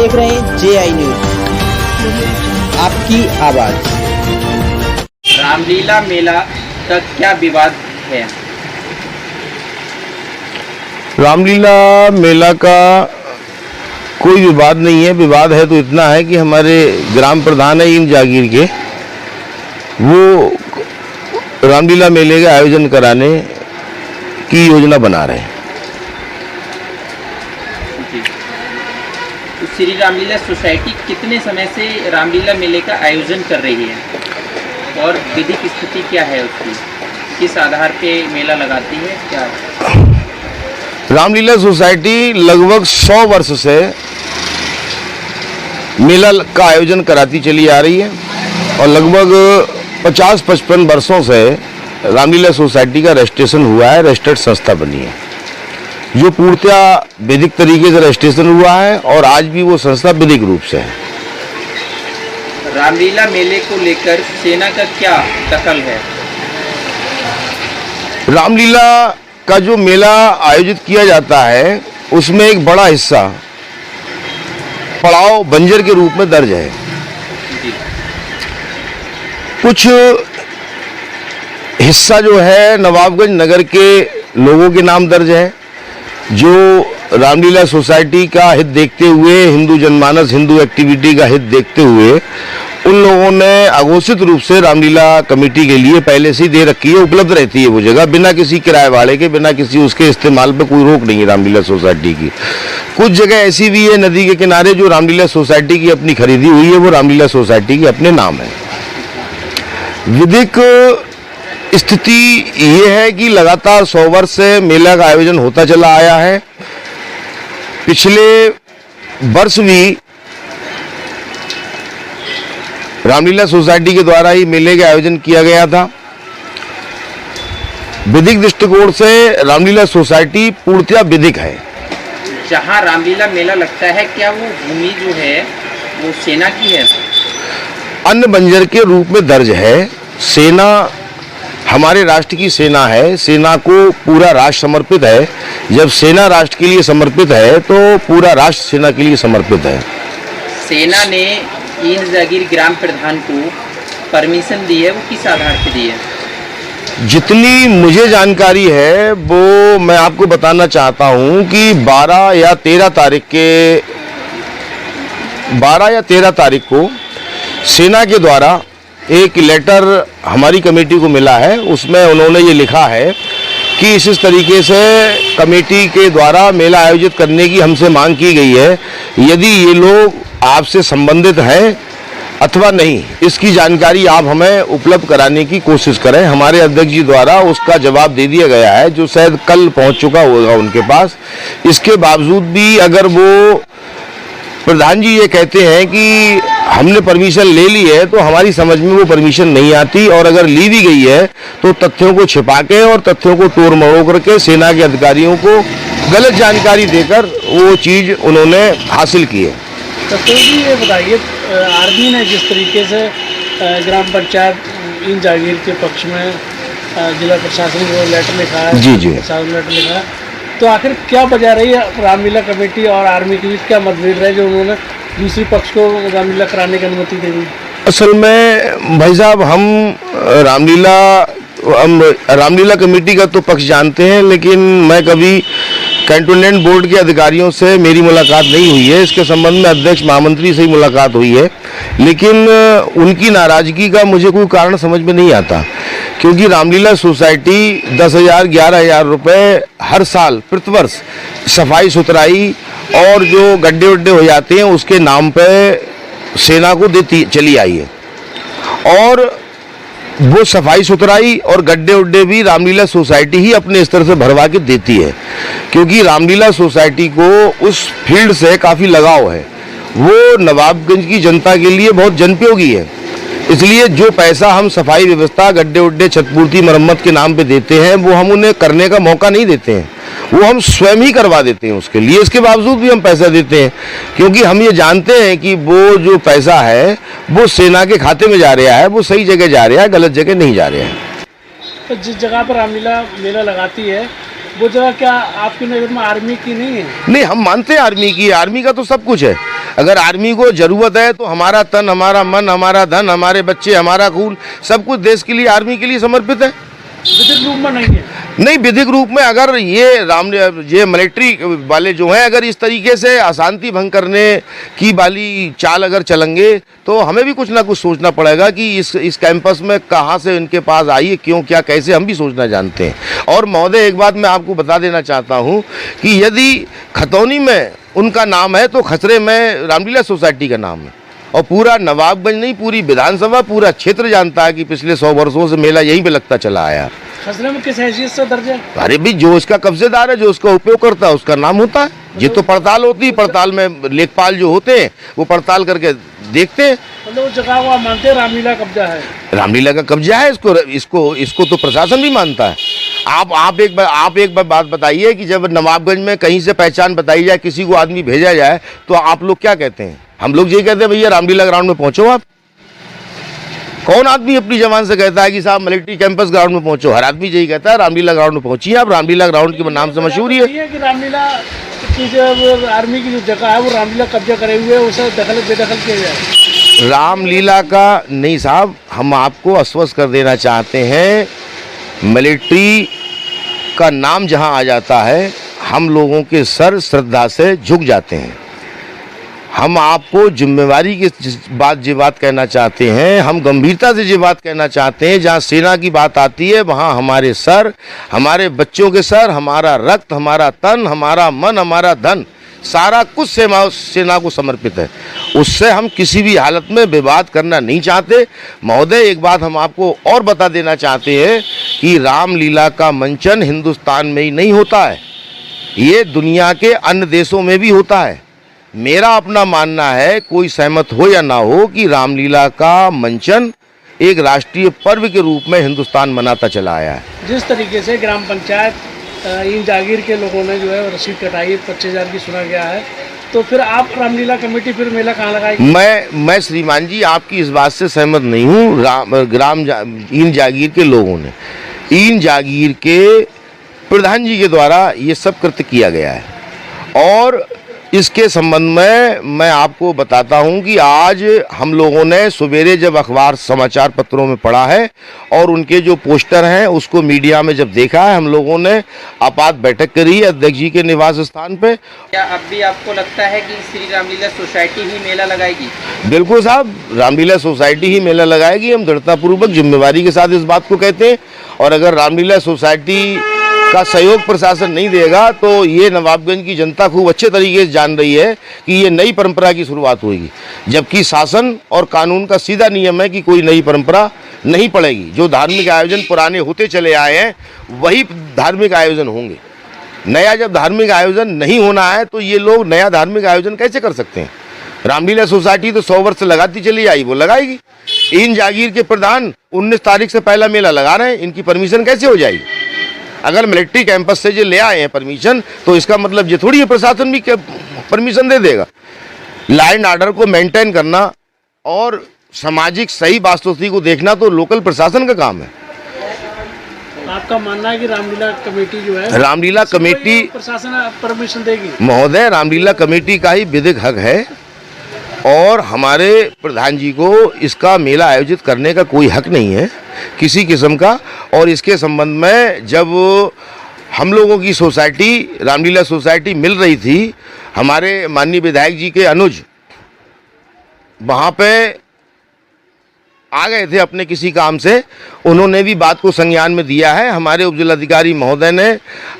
देख रहे हैं JI न्यूज, आपकी आवाज। रामलीला मेला का क्या विवाद है? रामलीला मेला का कोई विवाद नहीं है। विवाद है तो इतना है कि हमारे ग्राम प्रधान है इन जागीर के, वो रामलीला मेले का आयोजन कराने की योजना बना रहे हैं। श्री रामलीला सोसाइटी कितने समय से रामलीला मेले का आयोजन कर रही है और विधिक स्थिति क्या है उसकी? किस आधार पे मेला लगाती है? क्या रामलीला सोसाइटी लगभग 100 वर्ष से मेला का आयोजन कराती चली आ रही है और लगभग 50-55 वर्षों से रामलीला सोसाइटी का रजिस्ट्रेशन हुआ है, रजिस्टर्ड संस्था बनी है, जो पूर्णतया वैदिक तरीके से रजिस्ट्रेशन हुआ है और आज भी वो संस्था वैदिक रूप से है। रामलीला मेले को लेकर सेना का क्या दखल है? रामलीला का जो मेला आयोजित किया जाता है उसमें एक बड़ा हिस्सा पड़ाव बंजर के रूप में दर्ज है। कुछ हिस्सा जो है नवाबगंज नगर के लोगों के नाम दर्ज है, जो रामलीला सोसाइटी का हित देखते हुए, हिंदू जनमानस, हिंदू एक्टिविटी का हित देखते हुए उन लोगों ने अघोषित रूप से रामलीला कमेटी के लिए पहले से ही दे रखी है, उपलब्ध रहती है वो जगह बिना किसी किराए वाले के, बिना किसी उसके इस्तेमाल पे कोई रोक नहीं है रामलीला सोसाइटी की। कुछ जगह ऐसी भी है नदी के किनारे जो रामलीला सोसाइटी की अपनी खरीदी हुई है, वो रामलीला सोसाइटी के अपने नाम है। विधिक स्थिति ये है कि लगातार 100 वर्ष से मेला का आयोजन होता चला आया है। पिछले वर्ष भी रामलीला सोसाइटी के द्वारा ही मेले का आयोजन किया गया था। विधिक दृष्टिकोण से रामलीला सोसाइटी पूर्णतया विधिक है। जहाँ रामलीला मेला लगता है, क्या वो भूमि जो है वो सेना की है? अन्य बंजर के रूप में दर्ज है। सेना हमारे राष्ट्र की सेना है, सेना को पूरा राष्ट्र समर्पित है। जब सेना राष्ट्र के लिए समर्पित है तो पूरा राष्ट्र सेना के लिए समर्पित है। सेना ने इन जागीर ग्राम प्रधान को परमिशन दी है, वो किस आधार पे दी है? जितनी मुझे जानकारी है वो मैं आपको बताना चाहता हूं कि 12 या 13 तारीख को सेना के द्वारा एक लेटर हमारी कमेटी को मिला है। उसमें उन्होंने ये लिखा है कि इस तरीके से कमेटी के द्वारा मेला आयोजित करने की हमसे मांग की गई है। यदि ये लोग आपसे संबंधित हैं अथवा नहीं, इसकी जानकारी आप हमें उपलब्ध कराने की कोशिश करें। हमारे अध्यक्ष जी द्वारा उसका जवाब दे दिया गया है, जो शायद कल पहुंच चुका होगा उनके पास। इसके बावजूद भी अगर वो प्रधान जी ये कहते हैं कि हमने परमिशन ले ली है, तो हमारी समझ में वो परमिशन नहीं आती, और अगर ली भी गई है तो तथ्यों को छिपा के और तथ्यों को तोड़ मरोड़ करके सेना के अधिकारियों को गलत जानकारी देकर वो चीज़ उन्होंने हासिल की है। तो भी ये बताइए, आर्मी ने जिस तरीके से ग्राम पंचायत इन जागीर के पक्ष में जिला प्रशासन को लेटर लिखा है, जी लेटर लिखा है, तो आखिर क्या वजह रही है रामलीला कमेटी और आर्मी के बीच? क्या मतभेद रहे जो उन्होंने दूसरी पक्ष को रामलीला कराने की अनुमति दे दी? असल में भाई साहब, हम रामलीला कमेटी का तो पक्ष जानते हैं, लेकिन मैं कभी कैंटोनमेंट बोर्ड के अधिकारियों से मेरी मुलाकात नहीं हुई है। इसके संबंध में अध्यक्ष महामंत्री से ही मुलाकात हुई है, लेकिन उनकी नाराजगी का मुझे कोई कारण समझ में नहीं आता, क्योंकि रामलीला सोसाइटी 10,000 11,000 रुपये हर साल प्रतिवर्ष सफाई सुथराई और जो गड्ढे उड्ढे हो जाते हैं उसके नाम पे सेना को देती चली आई है। और वो सफाई सुथराई और गड्ढे उड्ढे भी रामलीला सोसाइटी ही अपने स्तर से भरवा के देती है, क्योंकि रामलीला सोसाइटी को उस फील्ड से काफ़ी लगाव है। वो नवाबगंज की जनता के लिए बहुत जनपयोगी है। इसलिए जो पैसा हम सफाई व्यवस्था, गड्ढे उड्ढे, छतपूर्ति, मरम्मत के नाम पे देते हैं, वो हम उन्हें करने का मौका नहीं देते हैं, वो हम स्वयं ही करवा देते हैं उसके लिए। इसके बावजूद भी हम पैसा देते हैं, क्योंकि हम ये जानते हैं कि वो जो पैसा है वो सेना के खाते में जा रहा है, वो सही जगह जा रहा है, गलत जगह नहीं जा रहा है। तो जिस जगह पर रामलीला मेला लगाती है वो जगह क्या आपकी नज़र में आर्मी की नहीं है? नहीं, हम मानते हैं आर्मी की, आर्मी का तो सब कुछ है। अगर आर्मी को जरूरत है तो हमारा तन, हमारा मन, हमारा धन, हमारे बच्चे, हमारा खून, सब कुछ देश के लिए, आर्मी के लिए समर्पित है। विधिक रूप में नहीं है। नहीं, विधिक रूप में अगर ये मिलिट्री वाले जो हैं अगर इस तरीके से अशांति भंग करने की वाली चाल अगर चलेंगे तो हमें भी कुछ ना कुछ सोचना पड़ेगा कि इस कैंपस में कहाँ से इनके पास आई है, क्यों, क्या, कैसे, हम भी सोचना जानते हैं। और महोदय एक बात मैं आपको बता देना चाहता हूँ कि यदि खतौनी में उनका नाम है तो खसरे में रामलीला सोसाइटी का नाम है, और पूरा नवाबगंज नहीं, पूरी विधानसभा, पूरा क्षेत्र जानता है कि पिछले 100 वर्षों से मेला यहीं पे लगता चला आया। खसरे में किस हैसियत से दर्ज है? अरे भी जो इसका कब्जेदार है, जो उसका उपयोग करता है, उसका नाम होता है। ये तो पड़ताल होती है, पड़ताल में लेखपाल जो होते हैं वो पड़ताल करके देखते हैं। मतलब उस जगह को आप मानते हैं रामलीला कब्जा है? रामलीला का कब्जा है, इसको तो प्रशासन भी मानता है। आप एक बार बात बताइए कि जब नवाबगंज में कहीं से पहचान बताई जाए, किसी को आदमी भेजा जाए, तो आप लोग क्या कहते हैं? हम लोग ये कहते हैं भैया रामलीला ग्राउंड में पहुंचो। आप कौन आदमी अपनी जबान से कहता है कि साहब मिलिट्री कैंपस ग्राउंड में पहुंचो? हर आदमी यही कहता है रामलीला ग्राउंड में पहुंचिए आप। रामलीला ग्राउंड के नाम से मशहूर है कि रामलीला की जो आर्मी की जो जगह है वो रामलीला कब्जा करे हुए है, उसे बेदखल किया जाए। रामलीला का नहीं साहब, हम आपको आश्वस्त कर देना चाहते हैं, मिलिट्री का नाम जहां आ जाता है हम लोगों के सर श्रद्धा से झुक जाते हैं। हम आपको जिम्मेवारी की ये बात कहना चाहते हैं, हम गंभीरता से ये बात कहना चाहते हैं, जहाँ सेना की बात आती है वहाँ हमारे सर, हमारे बच्चों के सर, हमारा रक्त, हमारा तन, हमारा मन, हमारा धन, सारा कुछ सेना को समर्पित है। उससे हम किसी भी हालत में विवाद करना नहीं चाहते। महोदय एक बात हम आपको और बता देना चाहते हैं कि रामलीला का मंचन हिंदुस्तान में ही नहीं होता है, ये दुनिया के अन्य देशों में भी होता है। मेरा अपना मानना है, कोई सहमत हो या ना हो, कि रामलीला का मंचन एक राष्ट्रीय पर्व के रूप में हिंदुस्तान मनाता चला आया है। जिस तरीके से ग्राम पंचायत इन जागीर के लोगों ने जो है रसीद कटाई 25,000 की सुना गया है, तो फिर आप रामलीला कमेटी फिर मेला कहाँ लगाएगी? मैं श्रीमान जी आपकी इस बात से सहमत नहीं हूँ। इन जागीर के लोगों ने, इन जागीर के प्रधान जी के द्वारा ये सब कृत्य किया गया है। और इसके संबंध में मैं आपको बताता हूं कि आज हम लोगों ने सवेरे जब अखबार समाचार पत्रों में पढ़ा है और उनके जो पोस्टर हैं उसको मीडिया में जब देखा है, हम लोगों ने आपात बैठक करी है अध्यक्ष जी के निवास स्थान पे। क्या अब भी आपको लगता है कि श्री रामलीला सोसाइटी ही मेला लगाएगी? बिल्कुल साहब, रामलीला सोसाइटी ही मेला लगाएगी। हम दृढ़तापूर्वक जिम्मेवारी के साथ इस बात को कहते हैं। और अगर रामलीला सोसाइटी का सहयोग प्रशासन नहीं देगा तो ये नवाबगंज की जनता खूब अच्छे तरीके से जान रही है कि ये नई परंपरा की शुरुआत होगी, जबकि शासन और कानून का सीधा नियम है कि कोई नई परंपरा नहीं पड़ेगी। जो धार्मिक आयोजन पुराने होते चले आए हैं वही धार्मिक आयोजन होंगे। नया जब धार्मिक आयोजन नहीं होना है तो ये लोग नया धार्मिक आयोजन कैसे कर सकते हैं? रामलीला सोसाइटी तो 100 वर्ष से लगाती चली आई, वो लगाएगी। इन जागीर के प्रधान 19 तारीख से पहला मेला लगा रहे हैं, इनकी परमिशन कैसे हो जाएगी? अगर मिलिट्री कैंपस से जो ले आए हैं परमिशन, तो इसका मतलब ये थोड़ी है प्रशासन भी परमिशन दे देगा। लॉ एंड ऑर्डर को मेंटेन करना और सामाजिक सही वास्तुस्थिति को देखना तो लोकल प्रशासन का काम है। आपका मानना है कि रामलीला कमेटी जो है, रामलीला कमेटी प्रशासन परमिशन देगी? महोदय, रामलीला कमेटी का ही विधिक हक है और हमारे प्रधान जी को इसका मेला आयोजित करने का कोई हक नहीं है किसी किस्म का। और इसके संबंध में जब हम लोगों की सोसाइटी रामलीला सोसाइटी मिल रही थी, हमारे माननीय विधायक जी के अनुज वहाँ पे आ गए थे अपने किसी काम से, उन्होंने भी बात को संज्ञान में दिया है। हमारे उपजिलाधिकारी महोदय ने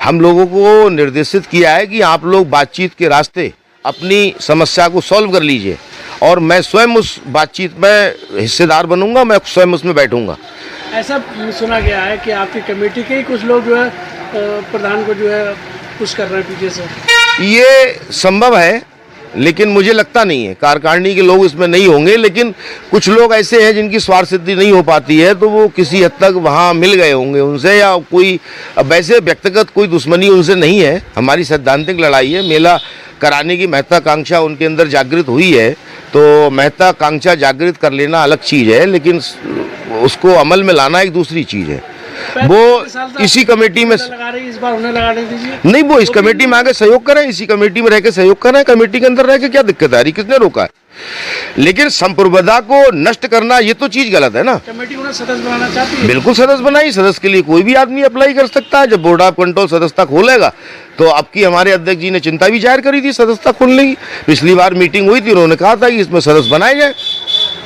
हम लोगों को निर्देशित किया है कि आप लोग बातचीत के रास्ते अपनी समस्या को सॉल्व कर लीजिए और मैं स्वयं उस बातचीत में हिस्सेदार बनूंगा, मैं स्वयं उसमें बैठूंगा। ऐसा सुना गया है कि आपकी कमेटी के ही कुछ लोग जो है प्रधान को जो है पुश कर रहे हैं पीछे से। ये संभव है लेकिन मुझे लगता नहीं है, कार्यकारिणी के लोग इसमें नहीं होंगे, लेकिन कुछ लोग ऐसे हैं जिनकी स्वार्थ सिद्धि नहीं हो पाती है तो वो किसी हद तक वहाँ मिल गए होंगे उनसे, या कोई वैसे व्यक्तिगत कोई दुश्मनी उनसे नहीं है। हमारी सैद्धांतिक लड़ाई है, मेला कराने की महत्वाकांक्षा उनके अंदर जागृत हुई है, तो महत्वाकांक्षा जागृत कर लेना अलग चीज़ है, लेकिन उसको अमल में लाना एक दूसरी चीज़ है। वो इसी कमेटी में लगा रही, इस बार उन्हें लगाने दीजिए। नहीं, वो इस कमेटी में आके सहयोग करें, इसी कमेटी में रह के सहयोग करें, कमेटी के अंदर रह के क्या दिक्कत आ रही, किसने रोका है? लेकिन संप्रभुता को नष्ट करना ये तो चीज गलत है ना। कमेटी उन्हें सदस्य बनाना चाहती है। बिल्कुल सदस्य बनाई, सदस्य के लिए कोई भी आदमी अप्लाई कर सकता है। जब बोर्ड ऑफ कंट्रोल सदस्यता खोलेगा तो आपकी हमारे अध्यक्ष जी ने चिंता भी जाहिर करी थी सदस्यता खोलने की। पिछली बार मीटिंग हुई थी, उन्होंने कहा था कि इसमें सदस्य बनाए जाए।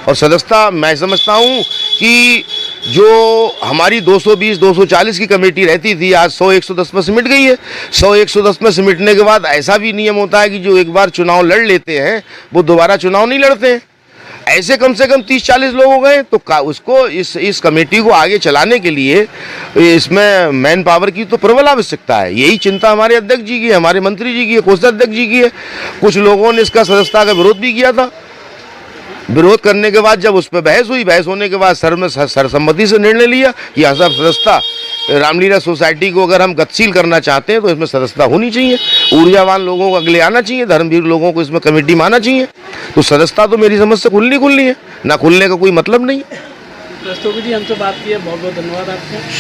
और सदस्यता मैं समझता हूँ कि जो हमारी 220-240 की कमेटी रहती थी, आज 100-110 में सिमट गई है। 100-110 में सिमटने के बाद ऐसा भी नियम होता है कि जो एक बार चुनाव लड़ लेते हैं वो दोबारा चुनाव नहीं लड़ते हैं। ऐसे कम से कम 30-40 लोग हो गए, तो उसको इस कमेटी को आगे चलाने के लिए इसमें मैन पावर की तो प्रबल आवश्यकता है। यही चिंता हमारे अध्यक्ष जी की है, हमारे मंत्री जी की है, कोषाध्यक्ष जी की है। कुछ लोगों ने इसका सदस्यता का विरोध भी किया था। विरोध करने के बाद जब उस पर बहस हुई, बहस होने के बाद सर में सर्वसम्मति से निर्णय लिया कि हाँ साहब, सदस्यता रामलीला सोसाइटी को अगर हम गतिशील करना चाहते हैं तो इसमें सदस्यता होनी चाहिए, ऊर्जावान लोगों को अगले आना चाहिए, धर्मवीर लोगों को इसमें कमेटी में आना चाहिए। तो सदस्यता तो मेरी समझ से खुलनी है, ना खुलने का कोई मतलब नहीं। रस्तोगी जी, हमसे बात की है, बहुत बहुत धन्यवाद आपका।